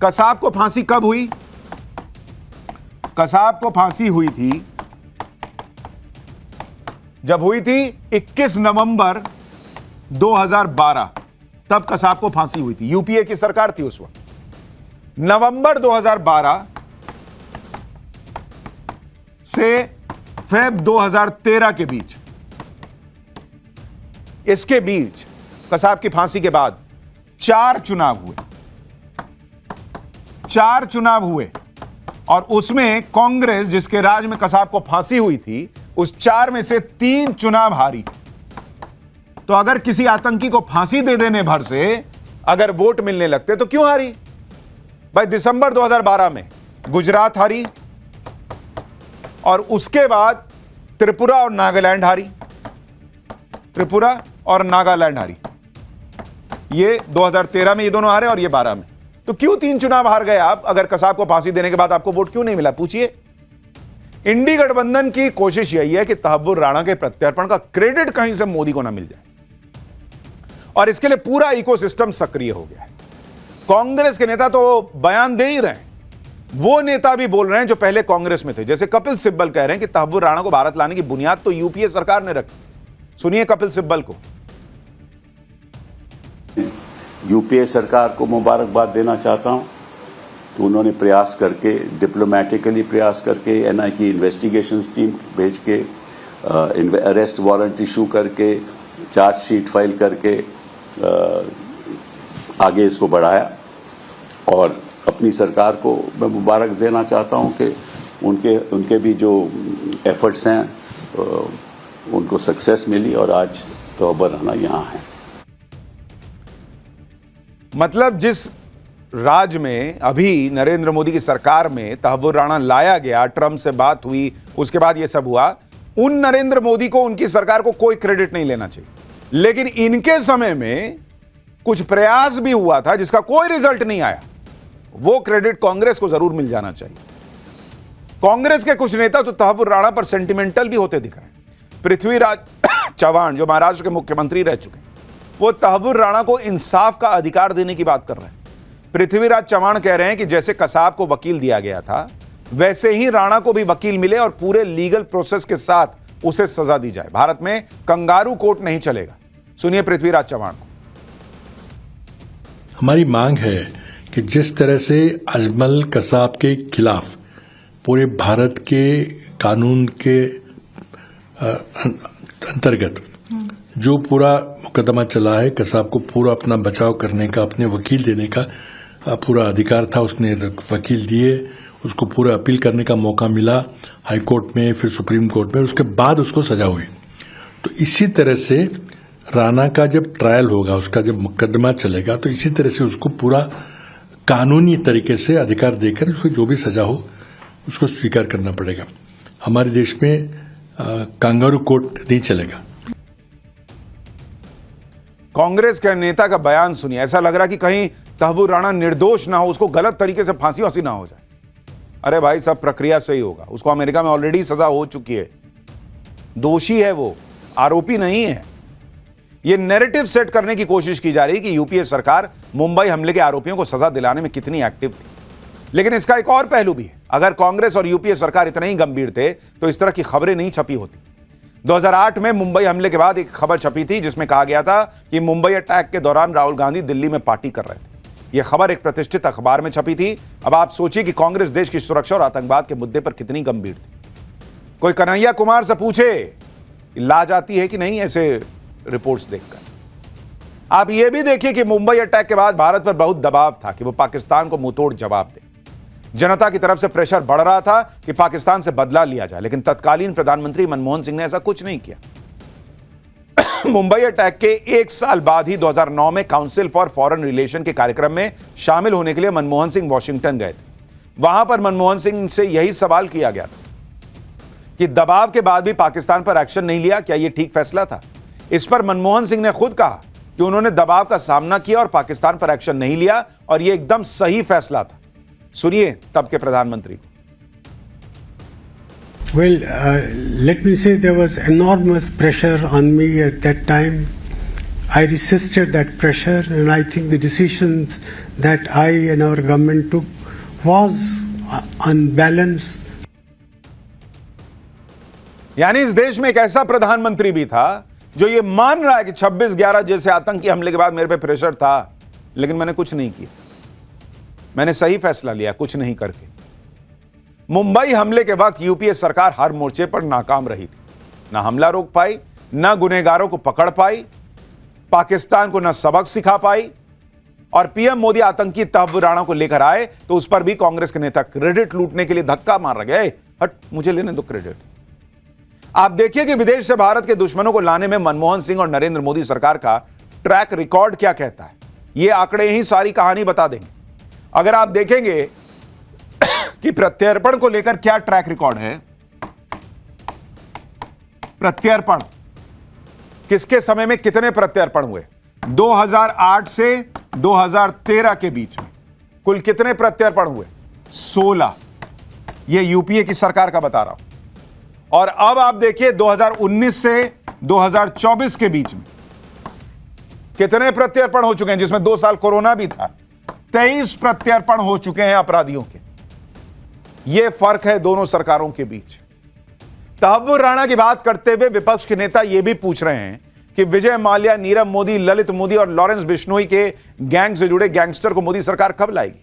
कसाब को फांसी कब हुई? कसाब को फांसी हुई थी जब हुई थी 21 नवंबर 2012, तब कसाब को फांसी हुई थी। यूपीए की सरकार थी उस वक्त। नवंबर 2012 से फेब 2013 के बीच, इसके बीच कसाब की फांसी के बाद 4 चुनाव हुए और उसमें कांग्रेस, जिसके राज में कसाब को फांसी हुई थी, उस 4 में से 3 चुनाव हारी। तो अगर किसी आतंकी को फांसी दे देने भर से अगर वोट मिलने लगते तो क्यों हारी? भाई दिसंबर 2012 में गुजरात हारी और उसके बाद त्रिपुरा और नागालैंड हारी। ये 2013 में ये दोनों हारे और ये 12 में। तो क्यों 3 चुनाव हार गए आप? अगर कसाब को फांसी देने के बाद आपको वोट क्यों नहीं मिला? पूछिए। इंडी गठबंधन की कोशिश यही है कि तहव्वुर राणा के प्रत्यर्पण का क्रेडिट कहीं से मोदी को ना मिल जाए और इसके लिए पूरा इकोसिस्टम सक्रिय हो गया है। कांग्रेस के नेता तो बयान दे ही रहे हैं, वो नेता भी बोल रहे हैं जो पहले कांग्रेस में थे, जैसे कपिल सिब्बल कह रहे हैं कि तहव्वुर राणा को भारत लाने की बुनियाद तो यूपीए सरकार ने रखी। सुनिए कपिल सिब्बल को। यूपीए सरकार को मुबारकबाद देना चाहता हूं तो उन्होंने प्रयास करके, डिप्लोमेटिकली प्रयास करके, एनआई की इन्वेस्टिगेशन टीम भेज के, अरेस्ट वारंट इशू करके, चार्जशीट फाइल करके आगे इसको बढ़ाया और अपनी सरकार को मैं मुबारक देना चाहता हूं कि उनके भी जो एफर्ट्स हैं उनको सक्सेस मिली और आज तहव्वुर राणा यहां है। मतलब जिस राज्य में अभी नरेंद्र मोदी की सरकार में तहव्वुर राणा लाया गया, ट्रंप से बात हुई, उसके बाद यह सब हुआ, उन नरेंद्र मोदी को, उनकी सरकार को कोई क्रेडिट नहीं लेना चाहिए। लेकिन इनके समय में कुछ प्रयास भी हुआ था जिसका कोई रिजल्ट नहीं आया, वो क्रेडिट कांग्रेस को जरूर मिल जाना चाहिए। कांग्रेस के कुछ नेता तो तहव्वुर राणा पर सेंटिमेंटल भी होते दिख रहे हैं। पृथ्वीराज चव्हाण जो महाराष्ट्र के मुख्यमंत्री रह चुके हैं, वो तहव्वुर राणा को इंसाफ का अधिकार देने की बात कर रहे हैं। पृथ्वीराज चव्हाण कह रहे हैं कि जैसे कसाब को वकील दिया गया था, वैसे ही राणा को भी वकील मिले और पूरे लीगल प्रोसेस के साथ उसे सजा दी जाए। भारत में कंगारू कोर्ट नहीं चलेगा। सुनिए पृथ्वीराज चव्हाण को। हमारी मांग है कि जिस तरह से अजमल कसाब के खिलाफ पूरे भारत के कानून के अंतर्गत जो पूरा मुकदमा चला है, कसाब को पूरा अपना बचाव करने का, अपने वकील देने का पूरा अधिकार था, उसने वकील दिए, उसको पूरा अपील करने का मौका मिला हाई कोर्ट में, फिर सुप्रीम कोर्ट में, उसके बाद उसको सजा हुई। तो इसी तरह से राणा का जब ट्रायल होगा, उसका जब मुकदमा चलेगा, तो इसी तरह से उसको पूरा कानूनी तरीके से अधिकार देकर उसको जो भी सजा हो उसको स्वीकार करना पड़ेगा। हमारे देश में कंगारू कोर्ट नहीं चलेगा। कांग्रेस के नेता का बयान सुनिए, ऐसा लग रहा कि कहीं तहव्वुर राणा निर्दोष ना हो, उसको गलत तरीके से फांसी ना हो जाए। अरे भाई, सब प्रक्रिया से ही होगा। उसको अमेरिका में ऑलरेडी सजा हो चुकी है, दोषी है वो, आरोपी नहीं है। ये नैरेटिव सेट करने की कोशिश की जा रही है कि यूपीए सरकार मुंबई हमले के आरोपियों को सजा दिलाने में कितनी एक्टिव थी। लेकिन इसका एक और पहलू भी है। अगर कांग्रेस और यूपीए सरकार इतने ही गंभीर थे तो इस तरह की खबरें नहीं छपी होती। 2008 में मुंबई हमले के बाद एक खबर छपी थी जिसमें कहा गया था कि मुंबई अटैक के दौरान राहुल गांधी दिल्ली में पार्टी कर रहे थे। यह खबर एक प्रतिष्ठित अखबार में छपी थी। अब आप सोचिए कि कांग्रेस देश की सुरक्षा और आतंकवाद के मुद्दे पर कितनी गंभीर थी। कोई कन्हैया कुमार से पूछे, लाज आती है कि नहीं ऐसे रिपोर्ट्स देखकर। आप यह भी देखिए कि मुंबई अटैक के बाद भारत पर बहुत दबाव था कि वो पाकिस्तान को मुंहतोड़ जवाब दे। जनता की तरफ से प्रेशर बढ़ रहा था कि पाकिस्तान से बदला लिया जाए, लेकिन तत्कालीन प्रधानमंत्री मनमोहन सिंह ने ऐसा कुछ नहीं किया। मुंबई अटैक के 1 साल बाद ही 2009 में काउंसिल फॉर फॉरेन रिलेशन के कार्यक्रम में शामिल होने के लिए मनमोहन सिंह वॉशिंगटन गए थे। वहां पर मनमोहन सिंह से यही सवाल किया गया था कि दबाव के बाद भी पाकिस्तान पर एक्शन नहीं लिया, क्या यह ठीक फैसला था? इस पर मनमोहन सिंह ने खुद कहा कि उन्होंने दबाव का सामना किया और पाकिस्तान पर एक्शन नहीं लिया और यह एकदम सही फैसला था। सुनिए तब के प्रधानमंत्री को। Well, let me say there was enormous pressure on me at that time. I resisted that pressure, and I think the decisions that I and our government took was unbalanced. यानी इस देश में एक ऐसा प्रधानमंत्री भी था जो ये मान रहा है कि 26/11 जैसे आतंकी हमले के बाद मेरे पे प्रेशर था, लेकिन मैंने कुछ नहीं किया, मैंने सही फैसला लिया कुछ नहीं करके। मुंबई हमले के वक्त यूपीए सरकार हर मोर्चे पर नाकाम रही थी, ना हमला रोक पाई, ना गुनहगारों को पकड़ पाई, पाकिस्तान को ना सबक सिखा पाई, और पीएम मोदी आतंकी तहव्वुर राणा को लेकर आए तो उस पर भी कांग्रेस के नेता क्रेडिट लूटने के लिए धक्का मार गए। हट, मुझे लेने दो क्रेडिट। आप देखिए कि विदेश से भारत के दुश्मनों को लाने में मनमोहन सिंह और नरेंद्र मोदी सरकार का ट्रैक रिकॉर्ड क्या कहता है। ये आंकड़े ही सारी कहानी बता देंगे। अगर आप देखेंगे कि प्रत्यर्पण को लेकर क्या ट्रैक रिकॉर्ड है, प्रत्यर्पण किसके समय में कितने प्रत्यर्पण हुए, 2008 से 2013 के बीच में कुल कितने प्रत्यर्पण हुए, 16। ये यूपीए की सरकार का बता रहा हूं। और अब आप देखिए 2019 से 2024 के बीच में कितने प्रत्यर्पण हो चुके हैं, जिसमें 2 साल कोरोना भी था। 23 प्रत्यर्पण हो चुके हैं अपराधियों के। यह फर्क है दोनों सरकारों के बीच। तहव्वुर राणा की बात करते हुए विपक्ष के नेता यह भी पूछ रहे हैं कि विजय माल्या, नीरव मोदी, ललित मोदी और लॉरेंस बिश्नोई के गैंग से जुड़े गैंगस्टर को मोदी सरकार कब लाएगी।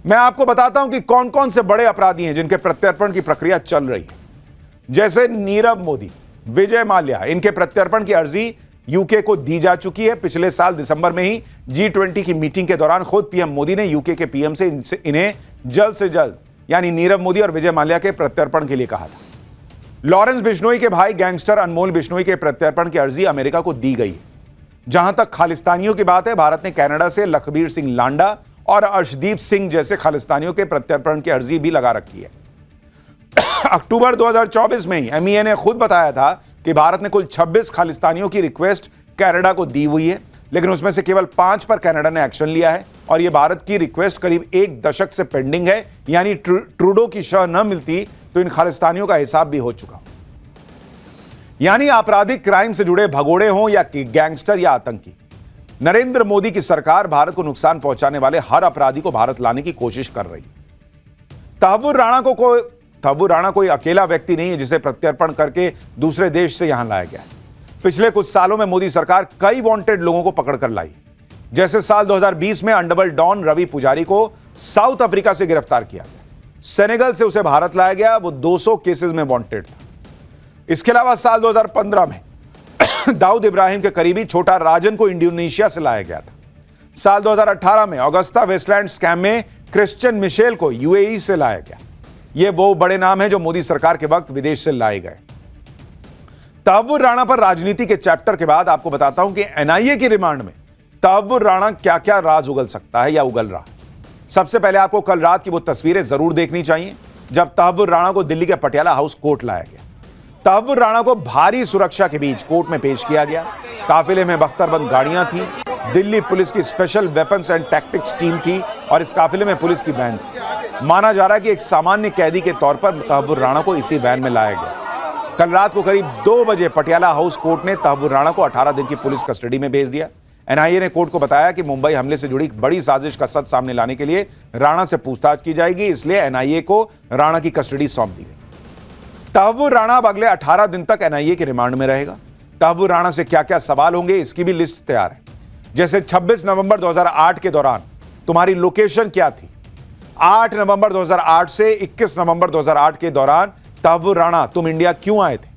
मैं आपको बताता हूं कि कौन कौन से बड़े अपराधी हैं जिनके प्रत्यर्पण की प्रक्रिया चल रही है। जैसे नीरव मोदी, विजय माल्या, इनके प्रत्यर्पण की अर्जी यूके को दी जा चुकी है। पिछले साल दिसंबर में ही G20 की मीटिंग के दौरान खुद पीएम मोदी ने यूके के पीएम से इन्हें जल्द से जल्द, यानी नीरव मोदी और विजय माल्या के प्रत्यर्पण के लिए कहा था। लॉरेंस बिश्नोई के भाई गैंगस्टर अनमोल बिश्नोई के प्रत्यर्पण की अर्जी अमेरिका को दी गई है। जहां तक खालिस्तानियों की बात है, भारत ने कनाडा से लखबीर सिंह लांडा और अर्शदीप सिंह जैसे खालिस्तानियों के प्रत्यर्पण की अर्जी भी लगा रखी है। अक्टूबर 2024 में ही MEA ने खुद बताया था कि भारत ने कुल 26 खालिस्तानियों की रिक्वेस्ट कनाडा को दी हुई है, लेकिन उसमें से केवल 5 पर कनाडा ने एक्शन लिया है। और यह भारत की रिक्वेस्ट करीब 1 दशक से पेंडिंग है, यानी ट्रूडो की शह न मिलती तो इन खालिस्तानियों का हिसाब भी हो चुका। यानी आपराधिक क्राइम से जुड़े भगोड़े हों या गैंगस्टर या आतंकी, नरेंद्र मोदी की सरकार भारत को नुकसान पहुंचाने वाले हर अपराधी को भारत लाने की कोशिश कर रही। तहव्वुर राणा कोई अकेला व्यक्ति नहीं है जिसे प्रत्यर्पण करके दूसरे देश से यहां लाया गया है। पिछले कुछ सालों में मोदी सरकार कई वांटेड लोगों को पकड़कर लाई। जैसे साल 2020 में अंडरवर्ल्ड डॉन रवि पुजारी को साउथ अफ्रीका से गिरफ्तार किया गया, सेनेगल से उसे भारत लाया गया, वो 200 केसेस में वांटेड था। इसके अलावा साल 2015 में दाऊद इब्राहिम के करीबी छोटा राजन को इंडोनेशिया से लाया गया था। साल 2018 में ऑगस्टा वेस्टलैंड स्कैम में क्रिश्चियन मिशेल को UAE से लाया गया। ये वो बड़े नाम हैं जो मोदी सरकार के वक्त विदेश से लाए गए। तहव्वुर राणा पर राजनीति के चैप्टर के बाद आपको बताता हूं कि NIA की रिमांड में तहव्वुर राणा क्या क्या राज उगल सकता है या उगल रहा। सबसे पहले आपको कल रात की वो तस्वीरें जरूर देखनी चाहिए जब तहव्वुर राणा को दिल्ली के पटियाला हाउस कोर्ट लाया गया। तहव्वुर राणा को भारी सुरक्षा के बीच कोर्ट में पेश किया गया। काफिले में बख्तरबंद गाड़ियां थी, दिल्ली पुलिस की special weapons and tactics team थी और इस काफिले में पुलिस की वैन थी। माना जा रहा है कि एक सामान्य कैदी के तौर पर तहव्वुर राणा को इसी वैन में लाया गया। कल रात को करीब 2 बजे पटियाला हाउस कोर्ट ने तहव्वुर राणा को 18 दिन की पुलिस कस्टडी में भेज दिया। NIA ने कोर्ट को बताया कि मुंबई हमले से जुड़ी बड़ी साजिश का सच सामने लाने के लिए राणा से पूछताछ की जाएगी, इसलिए NIA को राणा की कस्टडी सौंप दी गई। तहव्वुर राणा अब अगले 18 दिन तक NIA के रिमांड में रहेगा। तहव्वुर राणा से क्या क्या सवाल होंगे इसकी भी लिस्ट तैयार है। जैसे 26 नवंबर 2008 के दौरान तुम्हारी लोकेशन क्या थी, 8 नवंबर 2008 से 21 नवंबर 2008 के दौरान तहव्वुर राणा तुम इंडिया क्यों आए थे,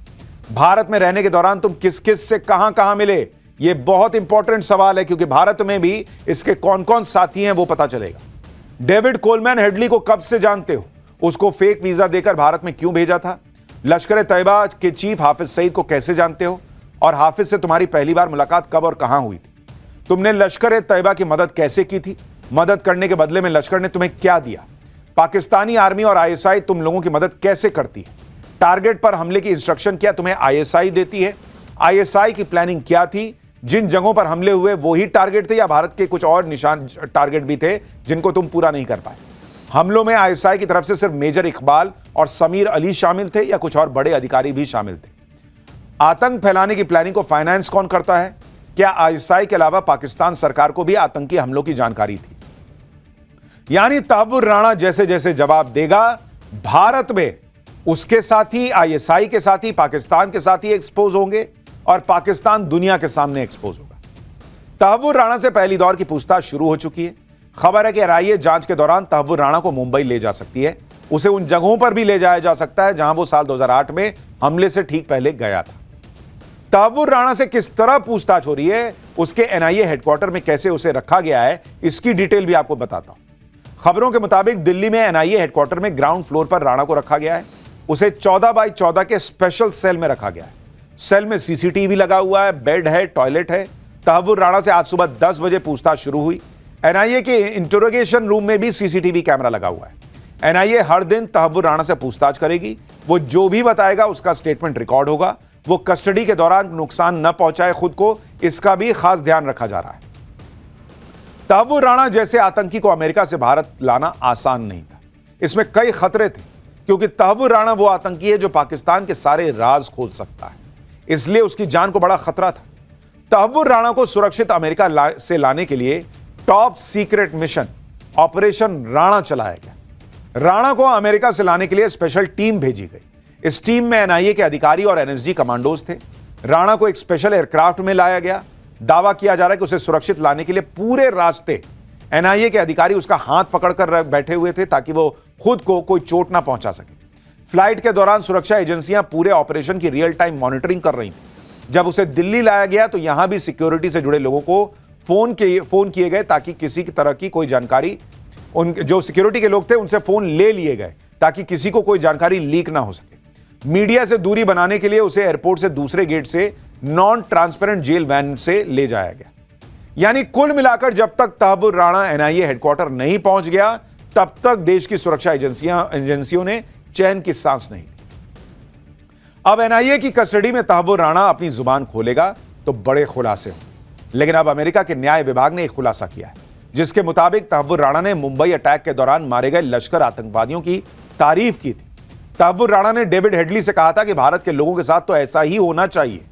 भारत में रहने के दौरान तुम किस किस से कहां कहां मिले। यह बहुत इंपॉर्टेंट सवाल है क्योंकि भारत में भी इसके कौन कौन साथी हैं वो पता चलेगा। डेविड कोलमैन हेडली को कब से जानते हो, उसको फेक वीजा देकर भारत में क्यों भेजा था। लश्कर तैयबा के चीफ हाफिज सईद को कैसे जानते हो और हाफिज से तुम्हारी पहली बार मुलाकात कब और कहां हुई थी। तुमने लश्कर तैयबा की मदद कैसे की थी, मदद करने के बदले में लश्कर ने तुम्हें क्या दिया। पाकिस्तानी आर्मी और ISI तुम लोगों की मदद कैसे करती है। टारगेट पर हमले की इंस्ट्रक्शन क्या तुम्हें ISI देती है। ISI की प्लानिंग क्या थी, जिन जगहों पर हमले हुए वही टारगेट थे या भारत के कुछ और निशान टारगेट भी थे जिनको तुम पूरा नहीं कर पाए। हमलों में ISI की तरफ से सिर्फ मेजर इकबाल और समीर अली शामिल थे या कुछ और बड़े अधिकारी भी शामिल थे। आतंक फैलाने की प्लानिंग को फाइनेंस कौन करता है, क्या आईएसआई के अलावा पाकिस्तान सरकार को भी आतंकी हमलों की जानकारी थी? यानी तहव्वुर राणा जैसे जैसे जवाब देगा, भारत में उसके साथी, आईएसआई के साथी, पाकिस्तान के साथी एक्सपोज होंगे और पाकिस्तान दुनिया के सामने एक्सपोज होगा। तहव्वुर राणा से पहली दौर की पूछताछ शुरू हो चुकी है। खबर है कि एनआईए जांच के दौरान तहव्वुर राणा को मुंबई ले जा सकती है। उसे उन जगहों पर भी ले जाया जा सकता है जहां वो साल 2008 में हमले से ठीक पहले गया था। तहव्वुर राणा से किस तरह पूछताछ हो रही है, उसके एनआईए हेडक्वार्टर में कैसे उसे रखा गया है, इसकी डिटेल भी आपको बताता हूं। खबरों के मुताबिक दिल्ली में एनआईए हेडक्वार्टर में ग्राउंड फ्लोर पर राणा को रखा गया है। उसे 14x14 के स्पेशल सेल में रखा गया है। सेल में सीसीटीवी लगा हुआ है, बेड है, टॉयलेट है। तहव्वुर राणा से आज सुबह 10 बजे पूछताछ शुरू हुई। एनआईए के इंटरोगेशन रूम में भी सीसीटीवी कैमरा लगा हुआ है। एनआईए हर दिन तहव्वुर राणा से पूछताछ करेगी। वो जो भी बताएगा उसका स्टेटमेंट रिकॉर्ड होगा। वो कस्टडी के दौरान नुकसान न पहुंचाए खुद को, इसका भी खास ध्यान रखा जा रहा है। तहव्वुर राणा जैसे आतंकी को अमेरिका से भारत लाना आसान नहीं था। इसमें कई खतरे थे, क्योंकि तहव्वुर राणा वो आतंकी है जो पाकिस्तान के सारे राज खोल सकता है। इसलिए उसकी जान को बड़ा खतरा था। तहव्वुर राणा को सुरक्षित अमेरिका से लाने के लिए top secret mission operation Rana चलाया गया। राणा को अमेरिका से लाने के लिए स्पेशल टीम भेजी गई। इस टीम में एनआईए के अधिकारी और एनएसजी कमांडोज थे। राणा को एक स्पेशल एयरक्राफ्ट में लाया गया। दावा किया जा रहा है कि उसे सुरक्षित लाने के लिए पूरे रास्ते एनआईए के अधिकारी उसका हाथ पकड़कर बैठे हुए थे ताकि वो खुद को कोई चोट ना पहुंचा सके। फ्लाइट के दौरान सुरक्षा एजेंसियां पूरे ऑपरेशन की रियल टाइम मॉनिटरिंग कर रही थी। जब उसे दिल्ली लाया गया तो यहां भी सिक्योरिटी से जुड़े लोगों को फोन किए गए ताकि किसी की तरह की कोई जानकारी, उन जो सिक्योरिटी के लोग थे उनसे फोन ले लिए गए ताकि किसी को कोई जानकारी लीक ना हो सके। मीडिया से दूरी बनाने के लिए उसे एयरपोर्ट से दूसरे गेट से नॉन ट्रांसपेरेंट जेल वैन से ले जाया गया। यानी कुल मिलाकर जब तक तहव्वुर राणा एनआईए हेडक्वार्टर नहीं पहुंच गया, तब तक देश की सुरक्षा एजेंसियों ने चैन की सांस नहीं ली। अब एनआईए की कस्टडी में तहव्वुर राणा अपनी जुबान खोलेगा तो बड़े खुलासे होंगे। लेकिन अब अमेरिका के न्याय विभाग ने एक खुलासा किया है, जिसके मुताबिक तहव्वुर राणा ने मुंबई अटैक के दौरान मारे गए लश्कर आतंकवादियों की तारीफ की थी। तहव्वुर राणा ने डेविड हेडली से कहा था कि भारत के लोगों के साथ तो ऐसा ही होना चाहिए।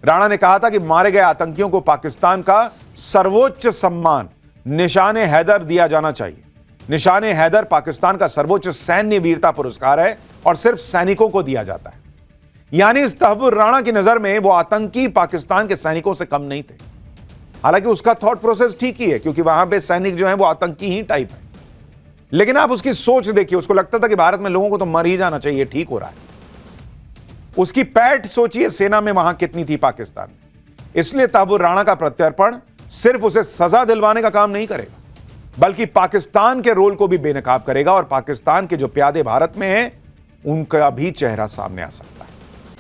राणा ने कहा था कि मारे गए आतंकियों को पाकिस्तान का सर्वोच्च सम्मान निशाने हैदर दिया जाना चाहिए। निशाने हैदर पाकिस्तान का सर्वोच्च सैन्य वीरता पुरस्कार है और सिर्फ सैनिकों को दिया जाता है। यानी इस तहव्वुर राणा की नजर में वो आतंकी पाकिस्तान के सैनिकों से कम नहीं थे। हालांकि उसका थॉट प्रोसेस ठीक ही है, क्योंकि वहां पे सैनिक जो है वो आतंकी ही टाइप है। लेकिन आप उसकी सोच देखिए, उसको लगता था कि भारत में लोगों को तो मर ही जाना चाहिए, ठीक हो रहा है। उसकी पैठ सोचिए सेना में वहां कितनी थी पाकिस्तान में। इसलिए तहव्वुर राणा का प्रत्यर्पण सिर्फ उसे सजा दिलवाने का काम नहीं करेगा, बल्कि पाकिस्तान के रोल को भी बेनकाब करेगा और पाकिस्तान के जो प्यादे भारत में हैं उनका भी चेहरा सामने आ सकता है।